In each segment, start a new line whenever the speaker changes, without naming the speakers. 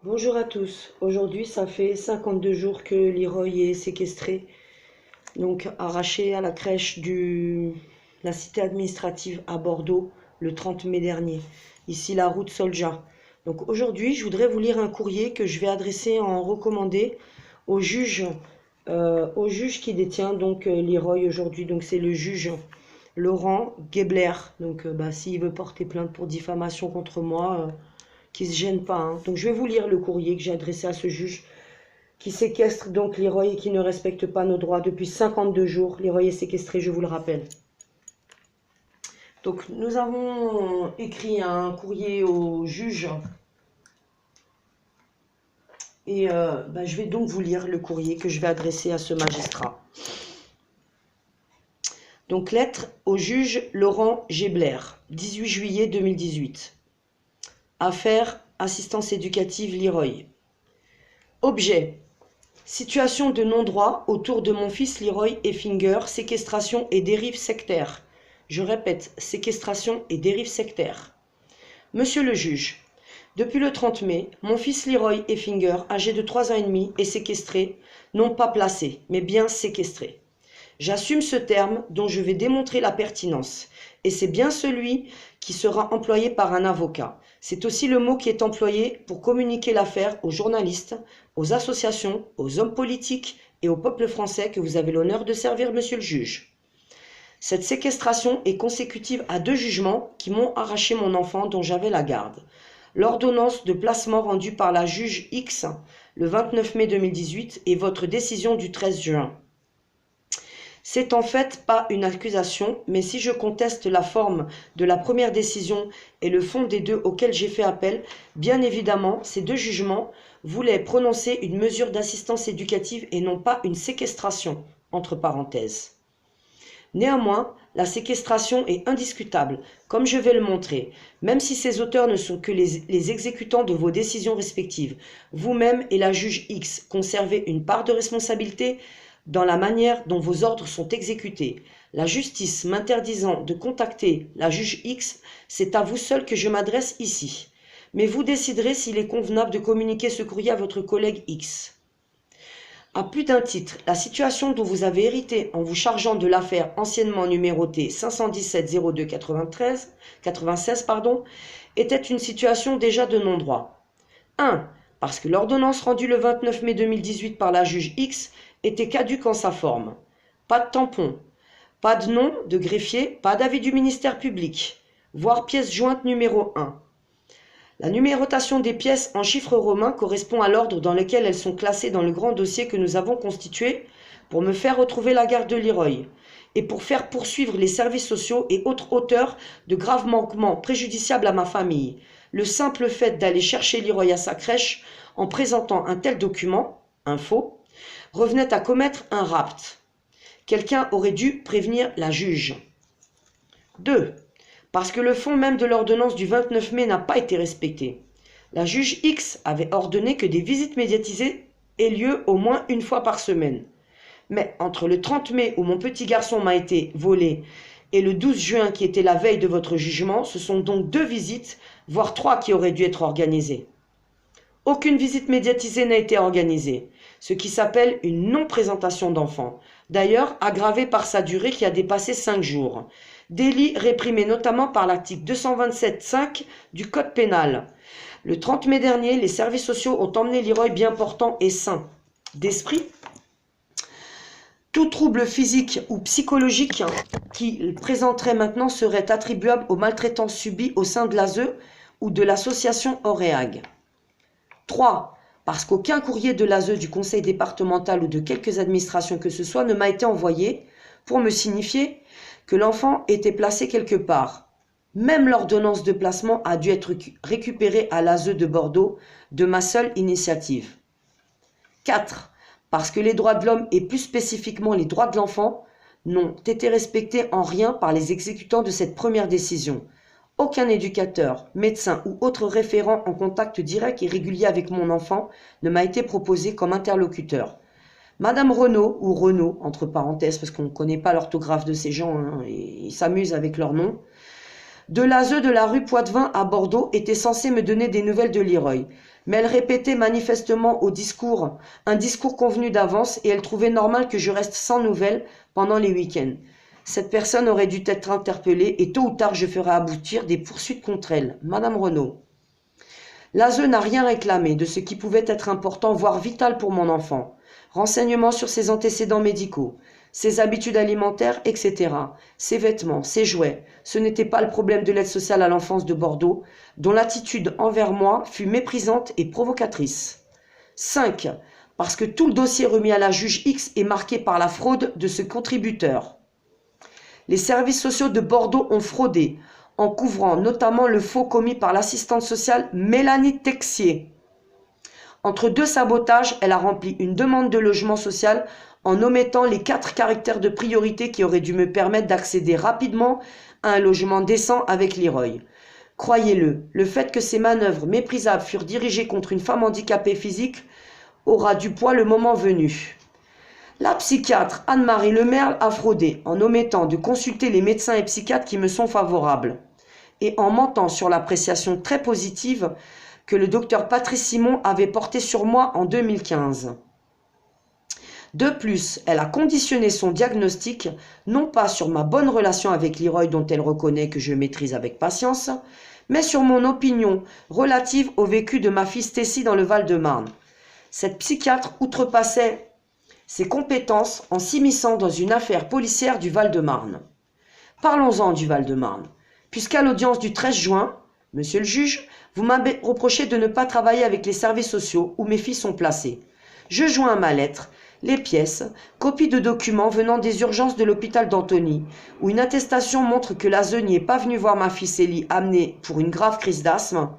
Bonjour à tous. Aujourd'hui, ça fait 52 jours que Leroy est séquestré, donc arraché à la crèche de la cité administrative à Bordeaux le 30 mai dernier, ici la route Solja. Donc aujourd'hui, je voudrais vous lire un courrier que je vais adresser en recommandé au juge, qui détient donc Leroy aujourd'hui. Donc c'est le juge Laurent Gebler. Donc s'il veut porter plainte pour diffamation contre moi, qui se gêne pas, hein. Donc je vais vous lire le courrier que j'ai adressé à ce juge qui séquestre donc Leroy et qui ne respecte pas nos droits depuis 52 jours. Leroy est séquestré, je vous le rappelle. Donc nous avons écrit un courrier au juge et je vais donc vous lire le courrier que je vais adresser à ce magistrat. Donc lettre au juge Laurent Gebler, 18 juillet 2018. Affaire assistance éducative Leroy. Objet: situation de non-droit autour de mon fils Leroy Effinger, séquestration et dérive sectaire. Je répète, séquestration et dérive sectaire. Monsieur le juge, depuis le 30 mai, mon fils Leroy Effinger, âgé de 3 ans et demi, est séquestré, non pas placé, mais bien séquestré. J'assume ce terme dont je vais démontrer la pertinence, et c'est bien celui qui sera employé par un avocat. C'est aussi le mot qui est employé pour communiquer l'affaire aux journalistes, aux associations, aux hommes politiques et au peuple français que vous avez l'honneur de servir, monsieur le juge. Cette séquestration est consécutive à 2 jugements qui m'ont arraché mon enfant dont j'avais la garde. L'ordonnance de placement rendue par la juge X le 29 mai 2018 et votre décision du 13 juin. C'est en fait pas une accusation, mais si je conteste la forme de la première décision et le fond des deux auxquels j'ai fait appel, bien évidemment, ces 2 jugements voulaient prononcer une mesure d'assistance éducative et non pas une séquestration, entre parenthèses. Néanmoins, la séquestration est indiscutable, comme je vais le montrer, même si ses auteurs ne sont que les exécutants de vos décisions respectives. Vous-même et la juge X conservez une part de responsabilité dans la manière dont vos ordres sont exécutés. La justice m'interdisant de contacter la juge X, c'est à vous seul que je m'adresse ici. Mais vous déciderez s'il est convenable de communiquer ce courrier à votre collègue X. À plus d'un titre, la situation dont vous avez hérité en vous chargeant de l'affaire anciennement numérotée 517-02-96 était une situation déjà de non-droit. 1. Parce que l'ordonnance rendue le 29 mai 2018 par la juge X était caduque en sa forme. Pas de tampon, pas de nom de greffier, pas d'avis du ministère public, voire pièce jointe numéro 1. La numérotation des pièces en chiffres romains correspond à l'ordre dans lequel elles sont classées dans le grand dossier que nous avons constitué pour me faire retrouver la garde de Leroy et pour faire poursuivre les services sociaux et autres auteurs de graves manquements préjudiciables à ma famille. Le simple fait d'aller chercher Leroy à sa crèche en présentant un tel document, un faux, revenait à commettre un rapt. Quelqu'un aurait dû prévenir la juge. 2. Parce que le fond même de l'ordonnance du 29 mai n'a pas été respecté. La juge X avait ordonné que des visites médiatisées aient lieu au moins une fois par semaine. Mais entre le 30 mai où mon petit garçon m'a été volé et le 12 juin qui était la veille de votre jugement, ce sont donc 2 visites, voire 3 qui auraient dû être organisées. Aucune visite médiatisée n'a été organisée, ce qui s'appelle une non-présentation d'enfant, d'ailleurs aggravée par sa durée qui a dépassé 5 jours. Délit réprimé notamment par l'article 227.5 du Code pénal. Le 30 mai dernier, les services sociaux ont emmené Leroy bien portant et sain d'esprit. Tout trouble physique ou psychologique qu'il présenterait maintenant serait attribuable aux maltraitances subies au sein de l'ASE ou de l'association Oréag. 3. Parce qu'aucun courrier de l'ASE, du conseil départemental ou de quelques administrations que ce soit ne m'a été envoyé pour me signifier que l'enfant était placé quelque part. Même l'ordonnance de placement a dû être récupérée à l'ASE de Bordeaux de ma seule initiative. 4. Parce que les droits de l'homme et plus spécifiquement les droits de l'enfant n'ont été respectés en rien par les exécutants de cette première décision. Aucun éducateur, médecin ou autre référent en contact direct et régulier avec mon enfant ne m'a été proposé comme interlocuteur. Madame Renaud, ou Renaud, entre parenthèses, parce qu'on ne connaît pas l'orthographe de ces gens, hein, et ils s'amusent avec leur nom, de l'ASE de la rue Poitevin à Bordeaux était censée me donner des nouvelles de Leroy. Mais elle répétait manifestement un discours convenu d'avance et elle trouvait normal que je reste sans nouvelles pendant les week-ends. Cette personne aurait dû être interpellée et tôt ou tard je ferai aboutir des poursuites contre elle. Madame Renaud. L'ASE n'a rien réclamé de ce qui pouvait être important, voire vital pour mon enfant. Renseignements sur ses antécédents médicaux, ses habitudes alimentaires, etc. Ses vêtements, ses jouets. Ce n'était pas le problème de l'aide sociale à l'enfance de Bordeaux, dont l'attitude envers moi fut méprisante et provocatrice. 5. Parce que tout le dossier remis à la juge X est marqué par la fraude de ce contributeur. Les services sociaux de Bordeaux ont fraudé, en couvrant notamment le faux commis par l'assistante sociale Mélanie Texier. Entre deux sabotages, elle a rempli une demande de logement social en omettant les 4 caractères de priorité qui auraient dû me permettre d'accéder rapidement à un logement décent avec Leroy. Croyez-le, le fait que ces manœuvres méprisables furent dirigées contre une femme handicapée physique aura du poids le moment venu. La psychiatre Anne-Marie Lemerle a fraudé en omettant de consulter les médecins et psychiatres qui me sont favorables et en mentant sur l'appréciation très positive que le docteur Patrice Simon avait portée sur moi en 2015. De plus, elle a conditionné son diagnostic non pas sur ma bonne relation avec Leroy dont elle reconnaît que je maîtrise avec patience, mais sur mon opinion relative au vécu de ma fille Stécie dans le Val-de-Marne. Cette psychiatre outrepassait ses compétences en s'immisçant dans une affaire policière du Val-de-Marne. Parlons-en du Val-de-Marne, puisqu'à l'audience du 13 juin, monsieur le juge, vous m'avez reproché de ne pas travailler avec les services sociaux où mes filles sont placées. Je joins à ma lettre les pièces, copies de documents venant des urgences de l'hôpital d'Antony, où une attestation montre que l'ASE n'y est pas venu voir ma fille Célie amenée pour une grave crise d'asthme,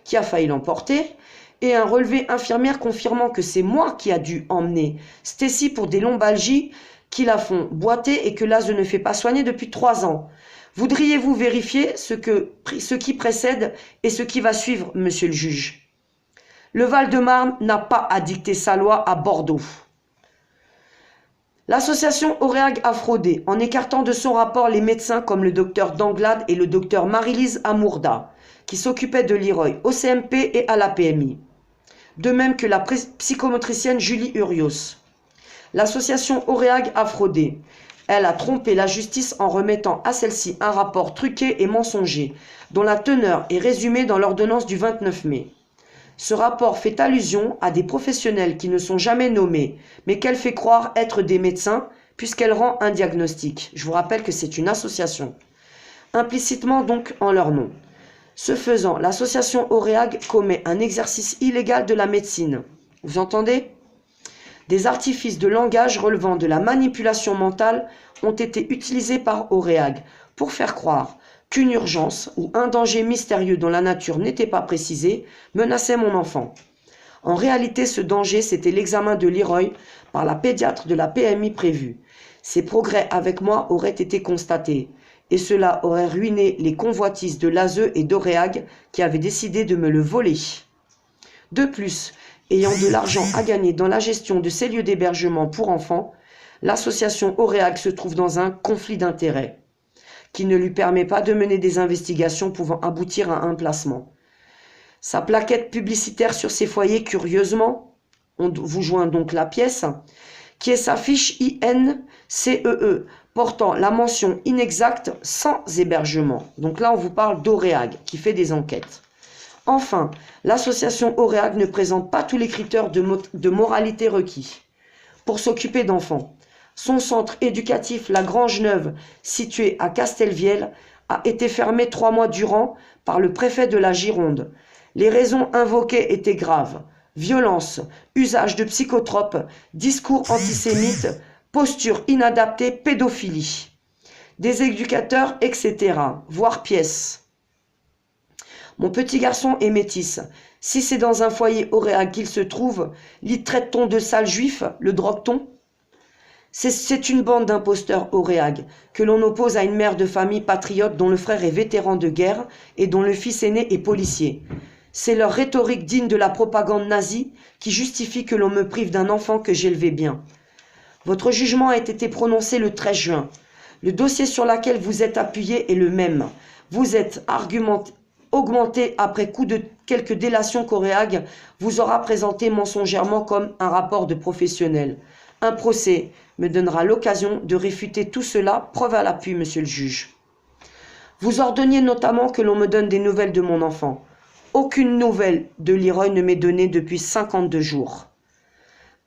qui a failli l'emporter, et un relevé infirmière confirmant que c'est moi qui a dû emmener Stécie pour des lombalgies qui la font boiter et que l'ASE ne fait pas soigner depuis 3 ans. Voudriez-vous vérifier ce qui précède et ce qui va suivre, monsieur le juge? Le Val-de-Marne n'a pas à dicter sa loi à Bordeaux. L'association Auréag a fraudé en écartant de son rapport les médecins comme le docteur Danglade et le docteur Marie-Lise Amourda, qui s'occupaient de Leroy au CMP et à la PMI. De même que la psychomotricienne Julie Urios. L'association Auréag a fraudé. Elle a trompé la justice en remettant à celle-ci un rapport truqué et mensonger, dont la teneur est résumée dans l'ordonnance du 29 mai. Ce rapport fait allusion à des professionnels qui ne sont jamais nommés, mais qu'elle fait croire être des médecins, puisqu'elle rend un diagnostic. Je vous rappelle que c'est une association. Implicitement donc en leur nom. Ce faisant, l'association Auréag commet un exercice illégal de la médecine. Vous entendez ? Des artifices de langage relevant de la manipulation mentale ont été utilisés par Auréag pour faire croire qu'une urgence ou un danger mystérieux dont la nature n'était pas précisée menaçait mon enfant. En réalité, ce danger, c'était l'examen de Leroy par la pédiatre de la PMI prévue. Ces progrès avec moi auraient été constatés, et cela aurait ruiné les convoitises de l'ASE et d'Auréag qui avaient décidé de me le voler. De plus, ayant de l'argent à gagner dans la gestion de ces lieux d'hébergement pour enfants, l'association Auréag se trouve dans un conflit d'intérêts qui ne lui permet pas de mener des investigations pouvant aboutir à un placement. Sa plaquette publicitaire sur ses foyers, curieusement, on vous joint donc la pièce, qui est sa fiche INCEE, portant la mention inexacte sans hébergement. Donc là, on vous parle d'Auréag, qui fait des enquêtes. Enfin, l'association Auréag ne présente pas tous les critères de moralité requis pour s'occuper d'enfants. Son centre éducatif La Grange-Neuve, situé à Castelvielle, a été fermé 3 mois durant par le préfet de la Gironde. Les raisons invoquées étaient graves. Violence, usage de psychotropes, discours antisémites, posture inadaptée, pédophilie. Des éducateurs, etc., voire pièces. Mon petit garçon est métis. Si c'est dans un foyer Auréag qu'il se trouve, l'y traite-t-on de sale juif, le drogue-t-on ? C'est une bande d'imposteurs Auréag que l'on oppose à une mère de famille patriote dont le frère est vétéran de guerre et dont le fils aîné est policier. C'est leur rhétorique digne de la propagande nazie qui justifie que l'on me prive d'un enfant que j'élevais bien. Votre jugement a été prononcé le 13 juin. Le dossier sur lequel vous êtes appuyé est le même. Vous êtes augmenté après coup de quelques délations coréagues, vous aura présenté mensongèrement comme un rapport de professionnel. Un procès me donnera l'occasion de réfuter tout cela, preuve à l'appui, monsieur le juge. Vous ordonniez notamment que l'on me donne des nouvelles de mon enfant. Aucune nouvelle de Leroy ne m'est donnée depuis 52 jours.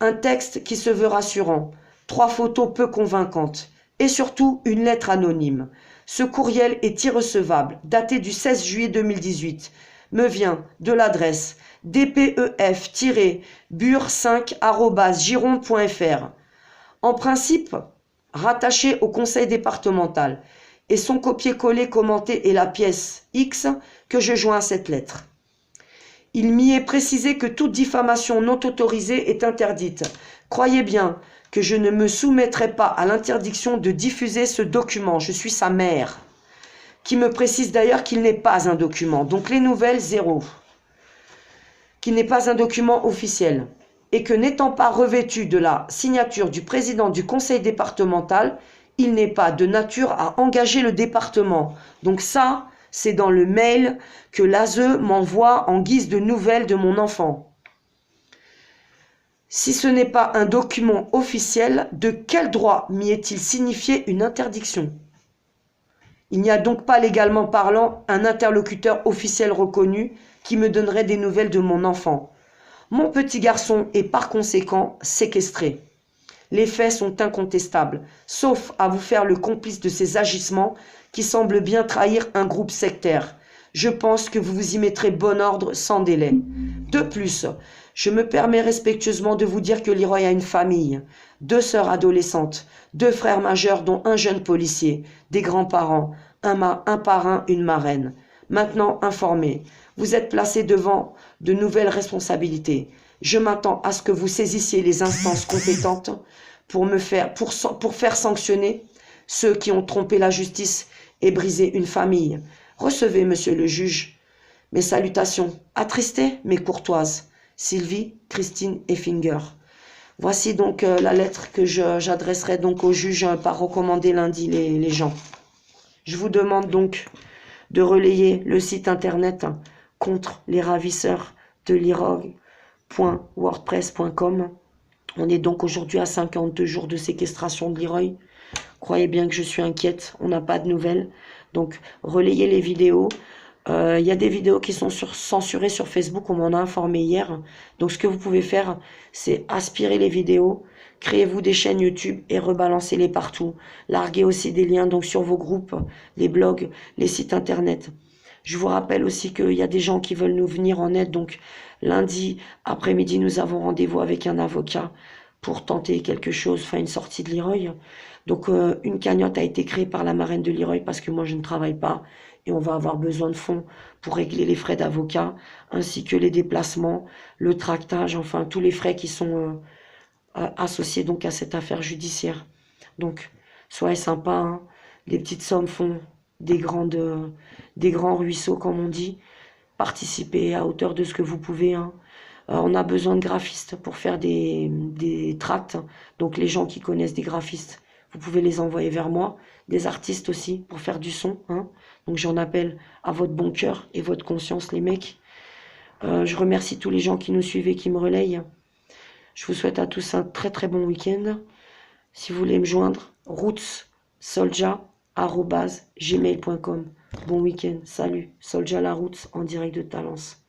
Un texte qui se veut rassurant, 3 photos peu convaincantes, et surtout une lettre anonyme. Ce courriel est irrecevable, daté du 16 juillet 2018, me vient de l'adresse dpef-bur5@gironde.fr. En principe, rattaché au conseil départemental, et son copier-coller commenté est la pièce X que je joins à cette lettre. Il m'y est précisé que toute diffamation non autorisée est interdite. Croyez bien que je ne me soumettrai pas à l'interdiction de diffuser ce document. Je suis sa mère, qui me précise d'ailleurs qu'il n'est pas un document. Donc les nouvelles, 0. Qu'il n'est pas un document officiel. Et que n'étant pas revêtu de la signature du président du conseil départemental, il n'est pas de nature à engager le département. Donc ça, c'est dans le mail que l'ASE m'envoie en guise de nouvelles de mon enfant. Si ce n'est pas un document officiel, de quel droit m'y est-il signifié une interdiction? Il n'y a donc pas légalement parlant un interlocuteur officiel reconnu qui me donnerait des nouvelles de mon enfant. Mon petit garçon est par conséquent séquestré. Les faits sont incontestables, sauf à vous faire le complice de ces agissements qui semblent bien trahir un groupe sectaire. Je pense que vous vous y mettrez bon ordre sans délai. De plus, je me permets respectueusement de vous dire que Leroy a une famille, 2 sœurs adolescentes, 2 frères majeurs dont un jeune policier, des grands-parents, un parrain, une marraine. Maintenant informé, vous êtes placé devant de nouvelles responsabilités. Je m'attends à ce que vous saisissiez les instances compétentes pour faire sanctionner ceux qui ont trompé la justice et brisé une famille. Recevez, monsieur le juge, mes salutations, attristées mais courtoises. Sylvie, Christine et Finger. Voici donc la lettre que j'adresserai donc au juge par recommandé lundi les gens. Je vous demande donc de relayer le site internet contre les ravisseurs de Leroy.wordpress.com. On est donc aujourd'hui à 52 jours de séquestration de Leroy. Croyez bien que je suis inquiète, on n'a pas de nouvelles. Donc relayez les vidéos. Il y a des vidéos qui sont censurées sur Facebook, on m'en a informé hier. Donc ce que vous pouvez faire, c'est aspirer les vidéos, créez-vous des chaînes YouTube et rebalancez-les partout. Larguez aussi des liens donc sur vos groupes, les blogs, les sites internet. Je vous rappelle aussi qu'il y a des gens qui veulent nous venir en aide. Donc lundi après-midi, nous avons rendez-vous avec un avocat pour tenter quelque chose, enfin une sortie de Leroy. Donc une cagnotte a été créée par la marraine de Leroy parce que moi je ne travaille pas. Et on va avoir besoin de fonds pour régler les frais d'avocat, ainsi que les déplacements, le tractage, enfin tous les frais qui sont associés donc à cette affaire judiciaire. Donc, soyez sympas, hein. Les petites sommes font des grands ruisseaux, comme on dit. Participez à hauteur de ce que vous pouvez, hein. On a besoin de graphistes pour faire des tracts, donc les gens qui connaissent des graphistes, vous pouvez les envoyer vers moi, des artistes aussi pour faire du son, hein. Donc j'en appelle à votre bon cœur et votre conscience, les mecs. Je remercie tous les gens qui nous suivent et qui me relayent. Je vous souhaite à tous un très très bon week-end. Si vous voulez me joindre, rootssolja@gmail.com. Bon week-end, salut, Solja la Roots en direct de Talence.